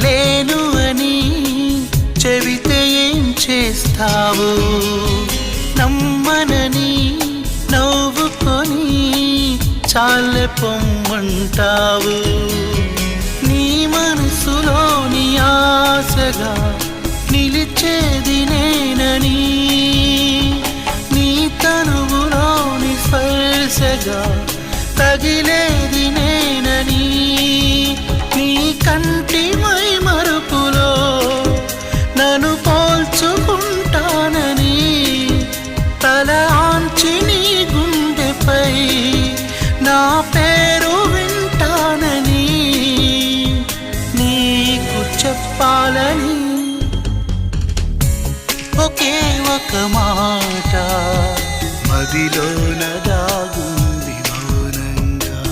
లేను అని చెబితే ఏం చేస్తావు? నమ్మనని నవ్వుకొని చాలే పొమ్మంటావు. నీ మనసులోని ఆశగా నిలిచేది నేనని, నీ తనువులోని స్పర్శగా తగిలేది నేనని, నీ కంటి మై మరుపులో నన్ను పోల్చుకుంటానని, తల ఆంచి నీ గుండెపై నా పేరు వింటానని నీకు చెప్పాలని ఒకే ఒక మాట మదిలోన